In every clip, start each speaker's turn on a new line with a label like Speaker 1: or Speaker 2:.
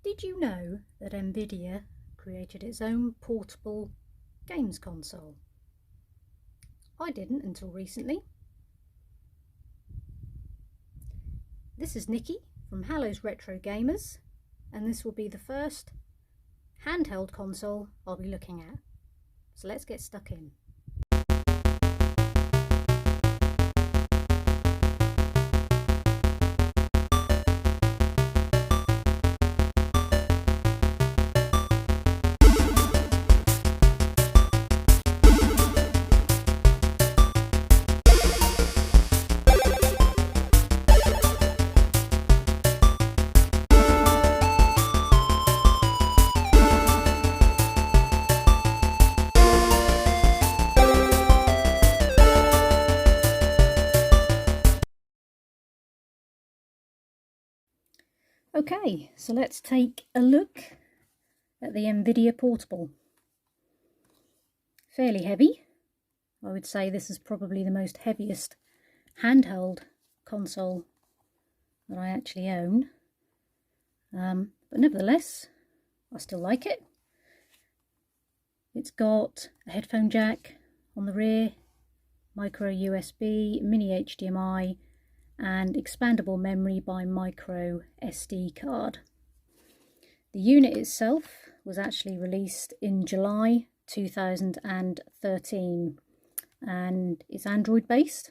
Speaker 1: Did you know that Nvidia created its own portable games console? I didn't until recently. This is Nikki from Halo's Retro Gamers, and this will be the first handheld console I'll be looking at. So let's get stuck in. Okay, so let's take a look at the Nvidia Portable. Fairly heavy. I would say this is probably the most heaviest handheld console that I actually own. But nevertheless, I still like it. It's got a headphone jack on the rear, micro USB, mini HDMI, and expandable memory by micro SD card. The unit itself was actually released in July 2013 and it's Android based.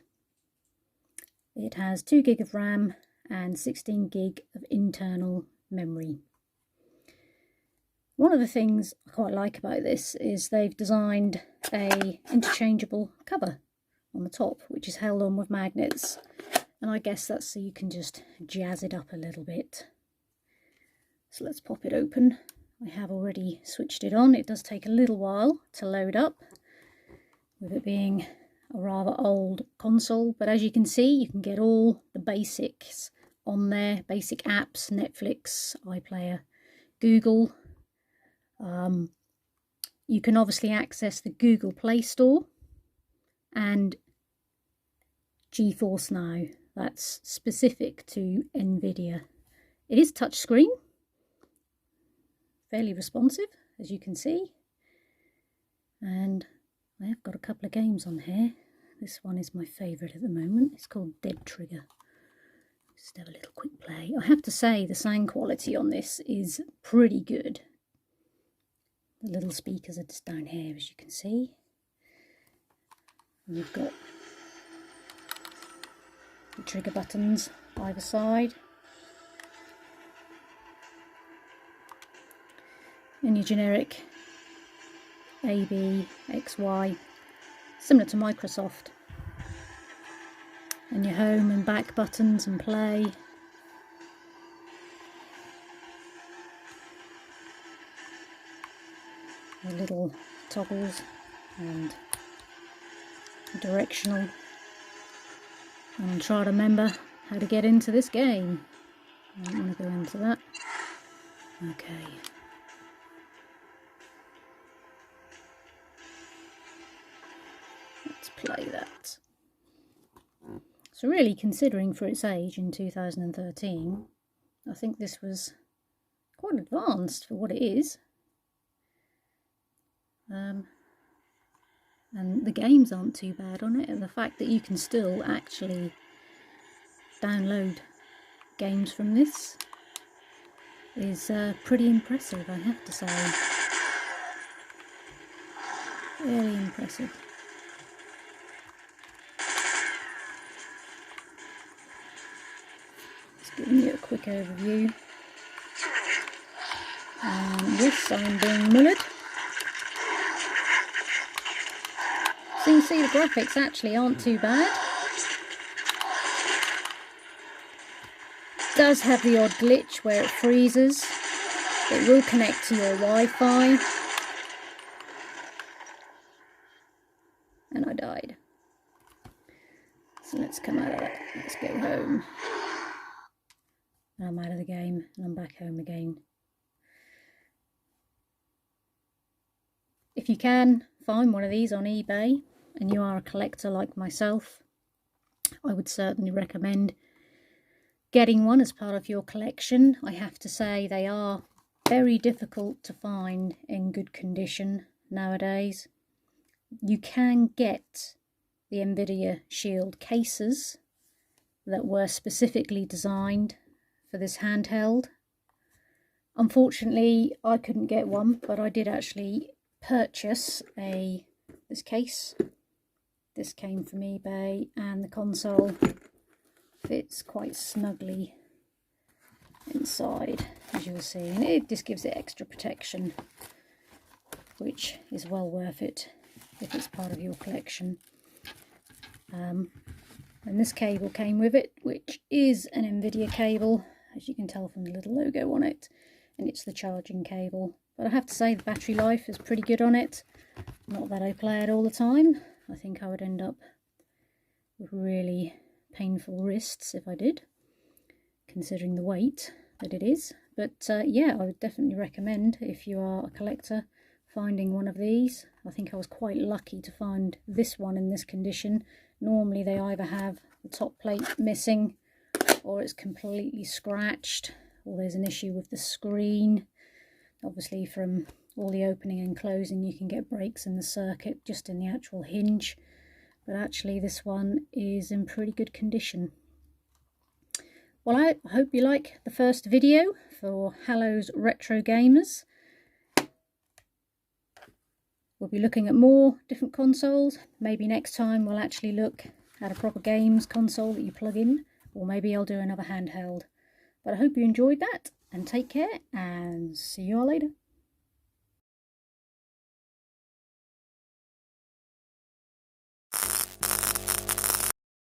Speaker 1: It has 2 GB of RAM and 16 GB of internal memory. One of the things I quite like about this is they've designed a interchangeable cover on the top, which is held on with magnets. And I guess that's so you can just jazz it up a little bit. So let's pop it open. I have already switched it on. It does take a little while to load up, with it being a rather old console. But as you can see, you can get all the basics on there. Basic apps, Netflix, iPlayer, Google. You can obviously access the Google Play Store and GeForce Now. That's specific to Nvidia. It is touchscreen, fairly responsive, as you can see. And I have got a couple of games on here. This one is my favourite at the moment. It's called Dead Trigger. Just have a little quick play. I have to say the sound quality on this is pretty good. The little speakers are just down here, as you can see. And we've got the trigger buttons either side, and your generic A, B, X, Y, similar to Microsoft, and your home and back buttons and play. The little toggles and directional. And try to remember how to get into this game. I don't want to go into that. Okay. Let's play that. So really, considering for its age in 2013, I think this was quite advanced for what it is. And the games aren't too bad on it, and the fact that you can still actually download games from this is pretty impressive, I have to say. Really impressive. Just giving you a quick overview. Yes, I'm being mullered. So you can see the graphics actually aren't too bad. It does have the odd glitch where it freezes. It will connect to your Wi-Fi. And I died. So let's come out of that. Let's go home. And I'm out of the game and I'm back home again. If you can find one of these on eBay and you are a collector like myself, I would certainly recommend getting one as part of your collection. I have to say they are very difficult to find in good condition nowadays. You can get the Nvidia Shield cases that were specifically designed for this handheld. Unfortunately, I couldn't get one, but I did actually purchase this case. This came from eBay, and the console fits quite snugly inside, as you will see, and it just gives it extra protection, which is well worth it if it's part of your collection. And this cable came with it, which is an Nvidia cable, as you can tell from the little logo on it, and it's the charging cable. But I have to say the battery life is pretty good on it. Not that I play it all the time. I think I would end up with really painful wrists if I did, considering the weight that it is. But yeah, I would definitely recommend, if you are a collector, finding one of these. I think I was quite lucky to find this one in this condition. Normally they either have the top plate missing, or it's completely scratched, or there's an issue with the screen. Obviously from all the opening and closing you can get breaks in the circuit, just in the actual hinge. But actually this one is in pretty good condition. Well, I hope you like the first video for Halo's Retro Gamers. We'll be looking at more different consoles. Maybe next time we'll actually look at a proper games console that you plug in, or maybe I'll do another handheld. But I hope you enjoyed that, and take care, and see you all later.